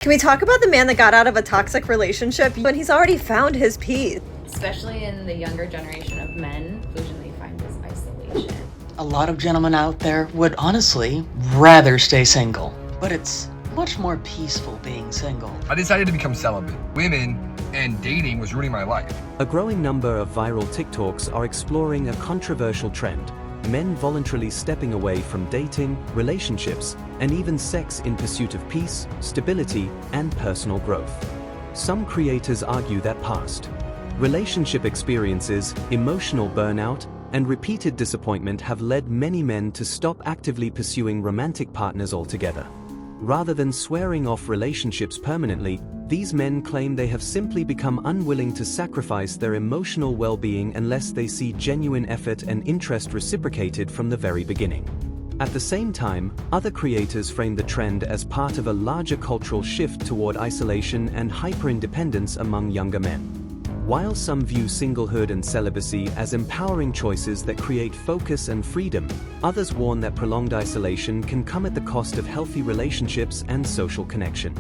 Can we talk about the man that got out of a toxic relationship when he's already found his peace? Especially in the younger generation of men, conclusion they find is isolation. A lot of gentlemen out there would honestly rather stay single, but it's much more peaceful being single. I decided to become celibate. Women and dating was ruining my life. A growing number of viral TikToks are exploring a controversial trend: men voluntarily stepping away from dating, relationships, and even sex in pursuit of peace, stability, and personal growth. Some creators argue that past relationship experiences, emotional burnout, and repeated disappointment have led many men to stop actively pursuing romantic partners altogether. Rather than swearing off relationships permanently, these men claim they have simply become unwilling to sacrifice their emotional well-being unless they see genuine effort and interest reciprocated from the very beginning. At the same time, other creators frame the trend as part of a larger cultural shift toward isolation and hyper-independence among younger men. While some view singlehood and celibacy as empowering choices that create focus and freedom, others warn that prolonged isolation can come at the cost of healthy relationships and social connection.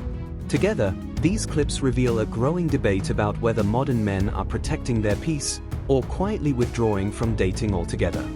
Together, these clips reveal a growing debate about whether modern men are protecting their peace or quietly withdrawing from dating altogether.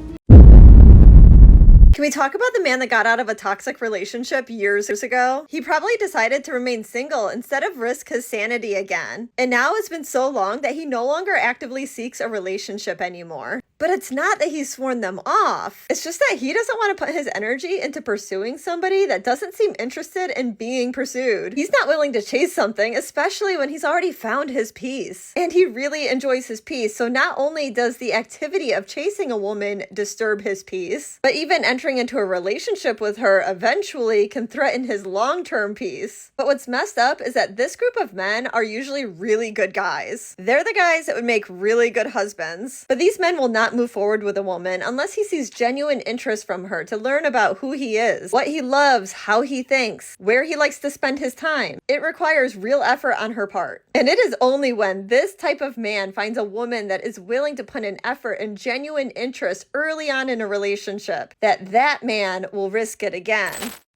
Can we talk about the man that got out of a toxic relationship years ago? He probably decided to remain single instead of risk his sanity again. And now it's been so long that he no longer actively seeks a relationship anymore. But it's not that he's sworn them off. It's just that he doesn't want to put his energy into pursuing somebody that doesn't seem interested in being pursued. He's not willing to chase something, especially when he's already found his peace. And he really enjoys his peace, so not only does the activity of chasing a woman disturb his peace, but even entering into a relationship with her eventually can threaten his long-term peace. But what's messed up is that this group of men are usually really good guys. They're the guys that would make really good husbands. But these men will not move forward with a woman unless he sees genuine interest from her to learn about who he is, what he loves, how he thinks, where he likes to spend his time. It requires real effort on her part. And it is only when this type of man finds a woman that is willing to put an effort and genuine interest early on in a relationship that man will risk it again.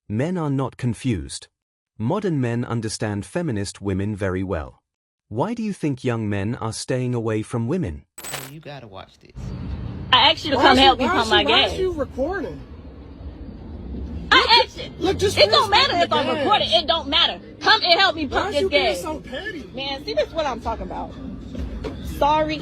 Men are not confused. Modern men understand feminist women very well. Why do you think young men are staying away from women? Oh, you gotta watch this. I asked you to come help me pump my gas. Why is you recording? I asked you. Look, just it don't matter if I'm recording. It don't matter. Come and help me pump this gas. So petty? Man, see, that's what I'm talking about. Sorry.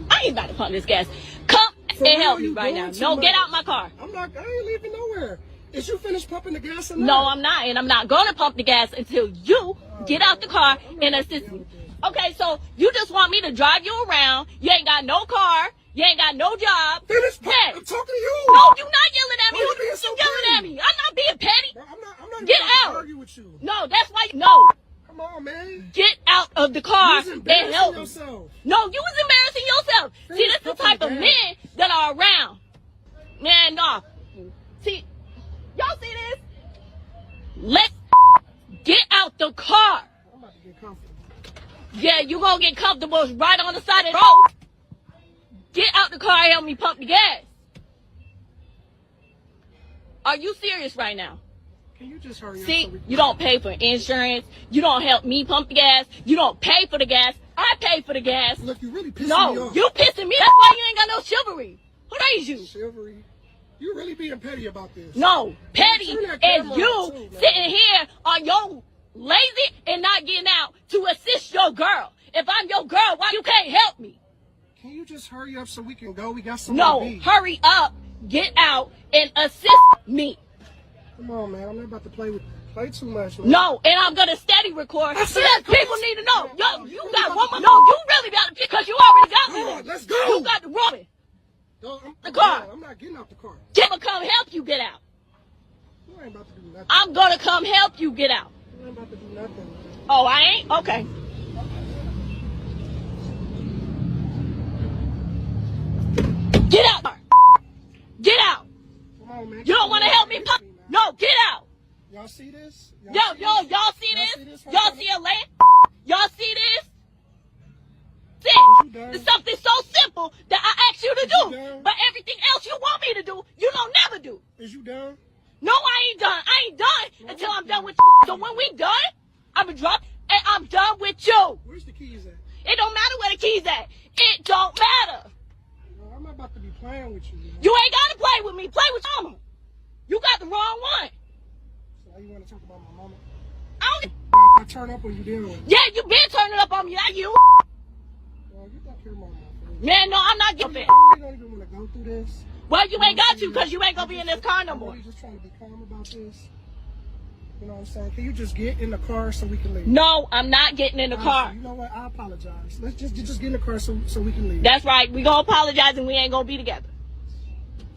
I ain't about to pump this gas. Come and help me right now. No, get out my car. I ain't leaving nowhere. Is you finished pumping the gas or not? No, I'm not. And I'm not going to pump the gas until you get out the car and assist me. Okay, so you just want me to drive you around. You ain't got no car. You ain't got no job. Finish yes. I'm talking to you. No, you not yelling at me. Why you so yelling petty? at me. I'm not being petty. Bro, I'm not get even out. argue with you. No, that's why. No. Come on, man. Get out of the car and help me. yourself. No, you was embarrassing yourself. See, that's the type of men that are around. Man, no. See, y'all see this? Let's get out the car. I'm about to get comfortable. Yeah, you gonna get comfortable right on the side of the road. Get out the car and help me pump the gas. Are you serious right now? Can you just hurry up? See, you don't pay for insurance. You don't help me pump the gas. You don't pay for the gas. I pay for the gas. Look, you really pissing me No, off. you pissing me. That's why you ain't got no chivalry. Who raised you? Chivalry. You really being petty about this. No, petty Turn that is camera you on too, man. sitting here on your lazy and not getting out to assist your girl. If I'm your girl, why you can't help me? Can you just hurry up so we can go? We got something No, to be. hurry up, get out, and assist me. Come on, man. I'm not about to play too much, man. No, and I'm gonna steady record because people need to know. Yo, you got one more. No, you really got to because you already got me there. Let's go. You got the woman. The car. I'm not getting out the car. I'm gonna come help you get out. You ain't about to do nothing. I'm gonna come help you get out. You ain't about to do nothing, man. Oh, I ain't? Okay. Get out. Get out. Come on, man. You don't want to help me pump? No, get out. Y'all see this? Y'all see this? Y'all see a land? Y'all see this? It's something so simple that I asked you to do. But everything else you want me to do, you don't never do. Is you done? No, I ain't done. I ain't done until I'm done with you. So when we done, I'm gonna drop and I'm done with you. Where's the keys at? It don't matter where the keys at. It don't matter. No, I'm not about to be playing with you. Man. You ain't gotta play with me. Play with mama. You got the wrong one. So now you want to talk about my mama? I don't. I turn up when you deal with it. Yeah, you been turning up on me. Not you. Well, get that camera on my face. Man, no, I'm not giving. You don't even want to go through this. Well, you ain't got to because you ain't gonna be in this car no more. You just trying to be calm about this. You know what I'm saying? Can you just get in the car so we can leave? No, I'm not getting in the car. You know what? I apologize. Let's just get in the car so we can leave. That's right. We gonna apologize and we ain't gonna be together.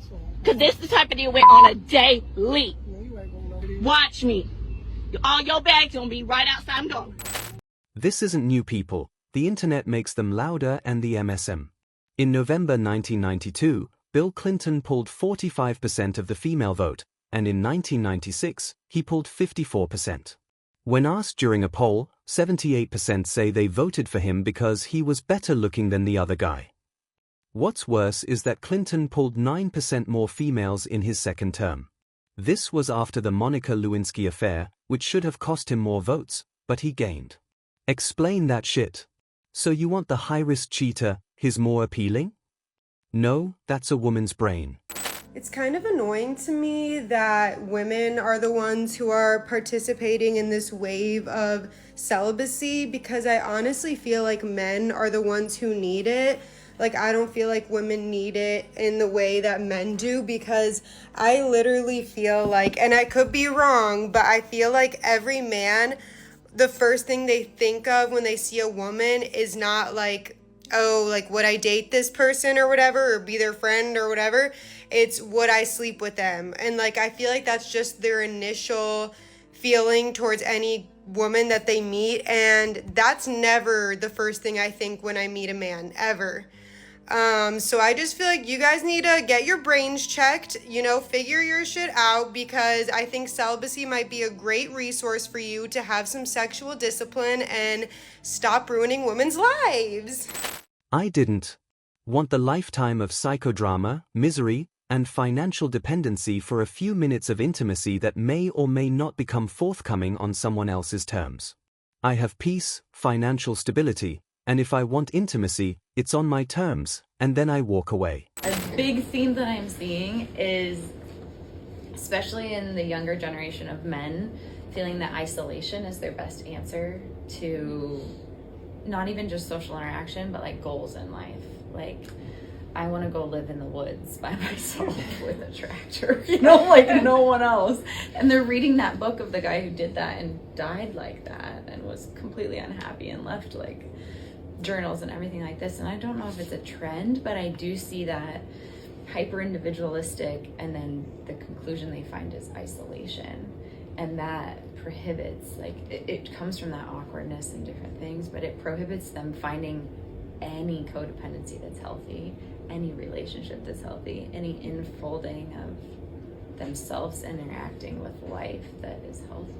So, Cause this the type of deal we're on a daily. no, you ain't going over there. Watch me. All your bags gonna be right outside. I'm going. This isn't new people. The internet makes them louder and the MSM. In November 1992, Bill Clinton pulled 45% of the female vote, and in 1996, he pulled 54%. When asked during a poll, 78% say they voted for him because he was better looking than the other guy. What's worse is that Clinton pulled 9% more females in his second term. This was after the Monica Lewinsky affair, which should have cost him more votes, but he gained. Explain that shit. So you want the high-risk cheater, his more appealing? No, that's a woman's brain. It's kind of annoying to me that women are the ones who are participating in this wave of celibacy because I honestly feel like men are the ones who need it. Like, I don't feel like women need it in the way that men do because I literally feel like, and I could be wrong, but I feel like every man, the first thing they think of when they see a woman is not like, oh, like, would I date this person or whatever, or be their friend or whatever. It's would I sleep with them? And like, I feel like that's just their initial feeling towards any woman that they meet. And that's never the first thing I think when I meet a man, ever. So I just feel like you guys need to get your brains checked, you know, figure your shit out, because I think celibacy might be a great resource for you to have some sexual discipline and stop ruining women's lives. I didn't want the lifetime of psychodrama, misery, and financial dependency for a few minutes of intimacy that may or may not become forthcoming on someone else's terms. I have peace, financial stability, and if I want intimacy, it's on my terms, and then I walk away. A big theme that I'm seeing is, especially in the younger generation of men, feeling that isolation is their best answer to not even just social interaction, but like goals in life. Like, I want to go live in the woods by myself with a tractor, you know, like no one else. And they're reading that book of the guy who did that and died like that and was completely unhappy and left like journals and everything like this. And I don't know if it's a trend, but I do see that hyper individualistic, and then the conclusion they find is isolation, and that prohibits, like, it comes from that awkwardness and different things, but it prohibits them finding any codependency that's healthy, any relationship that's healthy, any infolding of themselves and interacting with life that is healthy.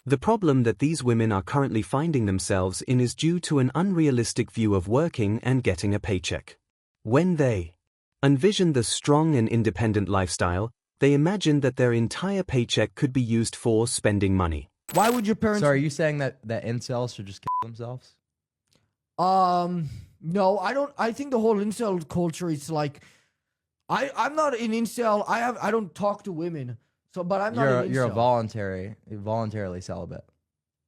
The problem that these women are currently finding themselves in is due to an unrealistic view of working and getting a paycheck. When they envision the strong and independent lifestyle, they imagine that their entire paycheck could be used for spending money. Why would your parents... So are you saying that incels should just kill themselves? No, I don't. I think the whole incel culture is like, I'm not an incel. I don't talk to women. So, but I'm not an incel. You're voluntarily celibate.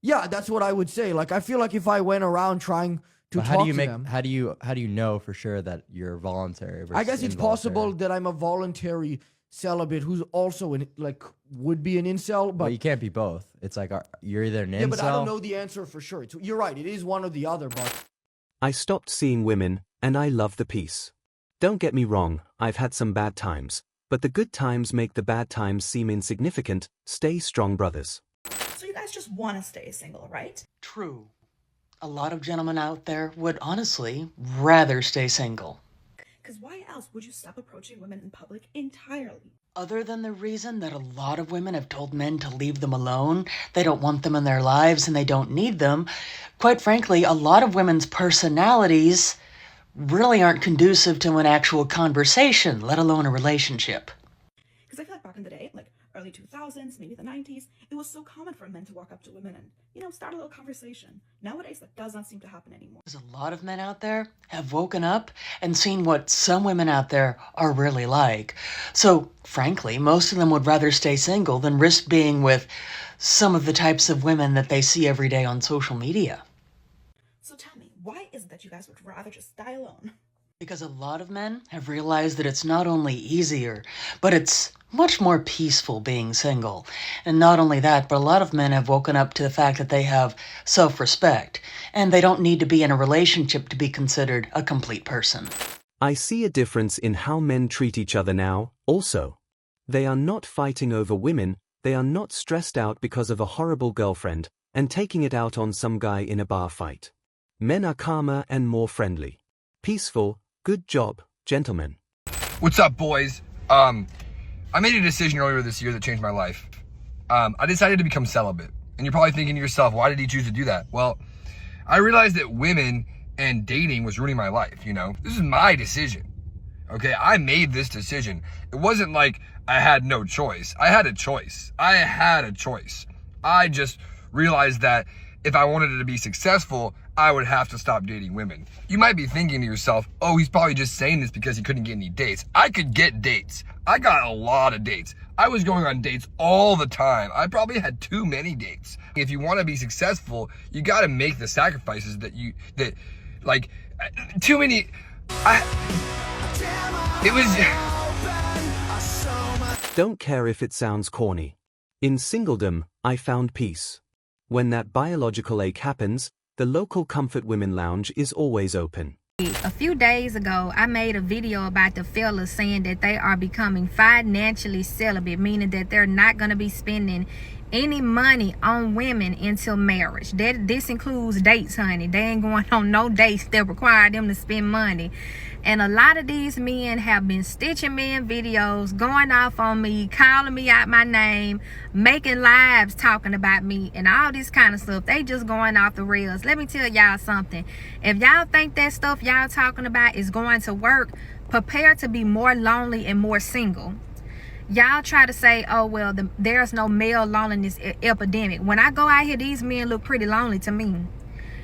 Yeah, that's what I would say. Like, I feel like if I went around trying to talk to them, how do you know for sure that you're voluntary versus I guess it's involuntary? possible that I'm a voluntary celibate who's also would be an incel, but you can't be both. It's like you're either an incel. Yeah, but I don't know the answer for sure. You're right. It is one or the other, but I stopped seeing women, and I love the peace. Don't get me wrong, I've had some bad times, but the good times make the bad times seem insignificant. Stay strong, brothers. So you guys just want to stay single, right? True. A lot of gentlemen out there would honestly rather stay single. Because why else would you stop approaching women in public entirely? Other than the reason that a lot of women have told men to leave them alone, they don't want them in their lives and they don't need them. Quite frankly, a lot of women's personalities really aren't conducive to an actual conversation, let alone a relationship. Because I feel like back in the day, like early 2000s, maybe the 90s, it was so common for men to walk up to women and, start a little conversation. Nowadays, that does not seem to happen anymore. There's a lot of men out there have woken up and seen what some women out there are really like. So, frankly, most of them would rather stay single than risk being with some of the types of women that they see every day on social media. So tell me, why is it that you guys would rather just die alone? Because a lot of men have realized that it's not only easier, but it's much more peaceful being single. And not only that, but a lot of men have woken up to the fact that they have self-respect, and they don't need to be in a relationship to be considered a complete person. I see a difference in how men treat each other now, also. They are not fighting over women, they are not stressed out because of a horrible girlfriend, and taking it out on some guy in a bar fight. Men are calmer and more friendly. Peaceful. Good job, gentlemen. What's up, boys? I made a decision earlier this year that changed my life. I decided to become celibate. And you're probably thinking to yourself, why did he choose to do that? Well, I realized that women and dating was ruining my life, This is my decision. Okay, I made this decision. It wasn't like I had no choice. I had a choice. I just realized that if I wanted it to be successful, I would have to stop dating women. You might be thinking to yourself, oh, he's probably just saying this because he couldn't get any dates. I could get dates. I got a lot of dates. I was going on dates all the time. I probably had too many dates. If you want to be successful, you got to make the sacrifices too many. Don't care if it sounds corny. In singledom, I found peace. When that biological ache happens, the local Comfort Women Lounge is always open. A few days ago, I made a video about the fellas saying that they are becoming financially celibate, meaning that they're not going to be spending any money on women until marriage. This includes dates, honey. They ain't going on no dates that require them to spend money. And a lot of these men have been stitching me in videos, going off on me, calling me out my name, making lives talking about me, and all this kind of stuff. They just going off the rails. Let me tell y'all something. If y'all think that stuff y'all talking about is going to work, prepare to be more lonely and more single. Y'all try to say, oh, well, there's no male loneliness epidemic. When I go out here, these men look pretty lonely to me.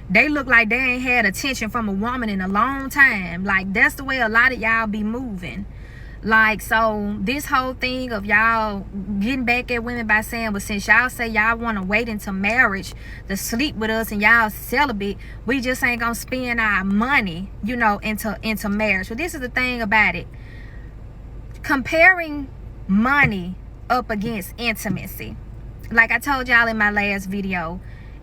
They look like they ain't had attention from a woman in a long time. Like, that's the way a lot of y'all be moving. Like, so this whole thing of y'all getting back at women by saying, well, since y'all say y'all want to wait until marriage to sleep with us and y'all celibate, we just ain't gonna spend our money, into marriage. So this is the thing about it. Comparing money up against intimacy. Like I told y'all in my last video,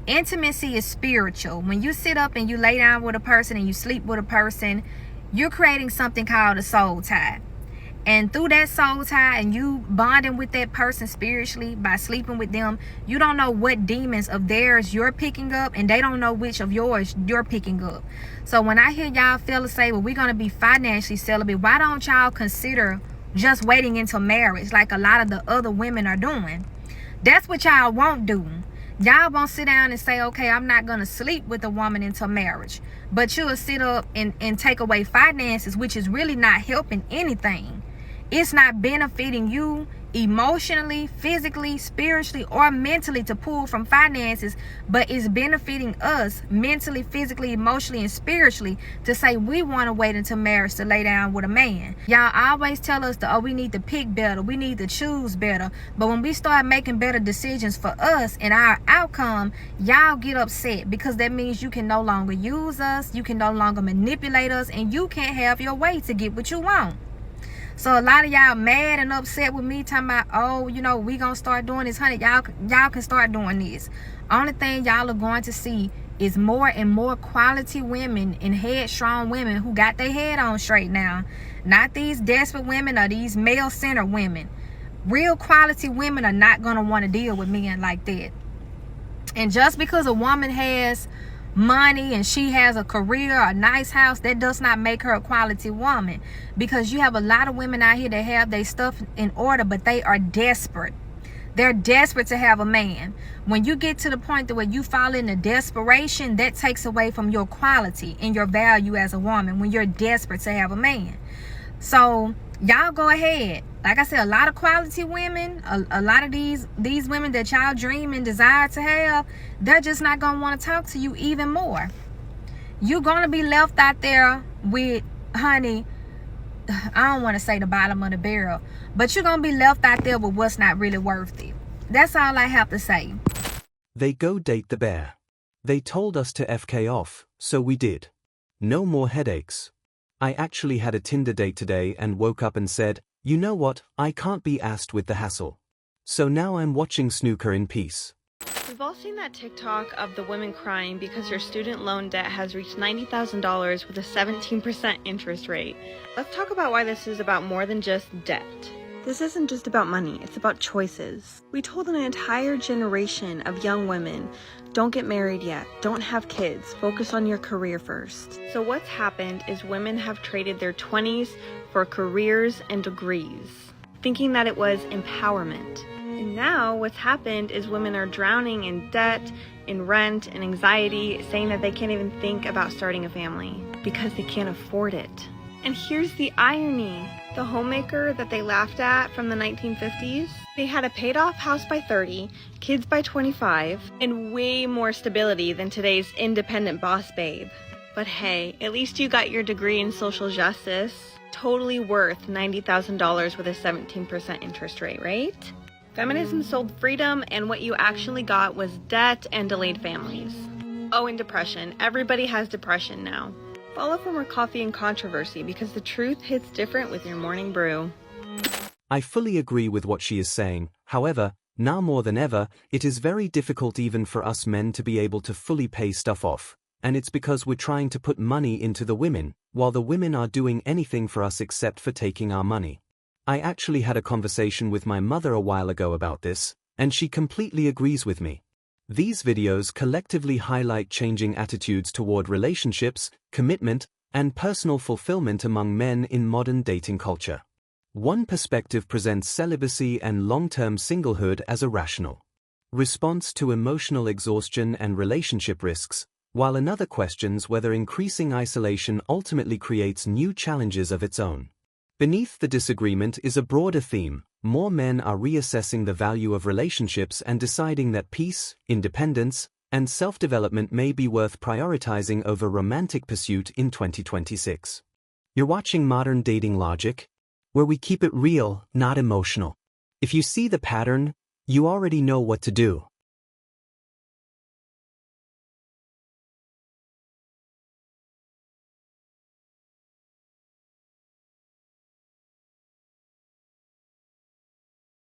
intimacy is spiritual. When you sit up and you lay down with a person and you sleep with a person, you're creating something called a soul tie. And through that soul tie and you bonding with that person spiritually by sleeping with them, you don't know what demons of theirs you're picking up, and they don't know which of yours you're picking up. So when I hear y'all fellas say, well, we're going to be financially celibate, why don't y'all consider just waiting until marriage like a lot of the other women are doing? That's what y'all won't do. Y'all won't sit down and say, okay, I'm not going to sleep with a woman until marriage. But you'll sit up and take away finances, which is really not helping anything. It's not benefiting you emotionally, physically, spiritually, or mentally to pull from finances, but it's benefiting us mentally, physically, emotionally, and spiritually to say we want to wait until marriage to lay down with a man. Y'all always tell us that, oh, we need to pick better, we need to choose better, but when we start making better decisions for us and our outcome, y'all get upset because that means you can no longer use us, you can no longer manipulate us, and you can't have your way to get what you want. So a lot of y'all mad and upset with me talking about, oh, we gonna start doing this. Honey, y'all can start doing this. Only thing y'all are going to see is more and more quality women and headstrong women who got their head on straight now. Not these desperate women or these male-centered women. Real quality women are not gonna want to deal with men like that. And just because a woman has money and she has a career, a nice house, that does not make her a quality woman, because you have a lot of women out here that have their stuff in order, but they are desperate. They're desperate to have a man. When you get to the point that where you fall into desperation, that takes away from your quality and your value as a woman when you're desperate to have a man. So Y'all go ahead. Like I said, a lot of quality women, a lot of these women that y'all dream and desire to have, they're just not gonna want to talk to you even more. You're gonna be left out there with, honey, I don't want to say the bottom of the barrel, but you're gonna be left out there with what's not really worth it. That's all I have to say. They go date the bear. They told us to FK off, so we did. No more headaches. I actually had a Tinder date today and woke up and said, you know what, I can't be asked with the hassle. So now I'm watching snooker in peace. We've all seen that TikTok of the women crying because her student loan debt has reached $90,000 with a 17% interest rate. Let's talk about why this is about more than just debt. This isn't just about money, it's about choices. We told an entire generation of young women, don't get married yet, don't have kids, focus on your career first. So what's happened is women have traded their 20s for careers and degrees, thinking that it was empowerment. And now what's happened is women are drowning in debt, in rent, and anxiety, saying that they can't even think about starting a family because they can't afford it. And here's the irony. The homemaker that they laughed at from the 1950s, they had a paid-off house by 30, kids by 25, and way more stability than today's independent boss babe. But hey, at least you got your degree in social justice. Totally worth $90,000 with a 17% interest rate, right? Feminism sold freedom, and what you actually got was debt and delayed families. Oh, and depression. Everybody has depression now. Follow for more coffee and controversy because the truth hits different with your morning brew. I fully agree with what she is saying. However, now more than ever, it is very difficult even for us men to be able to fully pay stuff off. And it's because we're trying to put money into the women, while the women are doing anything for us except for taking our money. I actually had a conversation with my mother a while ago about this, and she completely agrees with me. These videos collectively highlight changing attitudes toward relationships, commitment, and personal fulfillment among men in modern dating culture. One perspective presents celibacy and long-term singlehood as a rational response to emotional exhaustion and relationship risks, while another questions whether increasing isolation ultimately creates new challenges of its own. Beneath the disagreement is a broader theme. More men are reassessing the value of relationships and deciding that peace, independence, and self-development may be worth prioritizing over romantic pursuit in 2026. You're watching Modern Dating Logic, where we keep it real, not emotional. If you see the pattern, you already know what to do.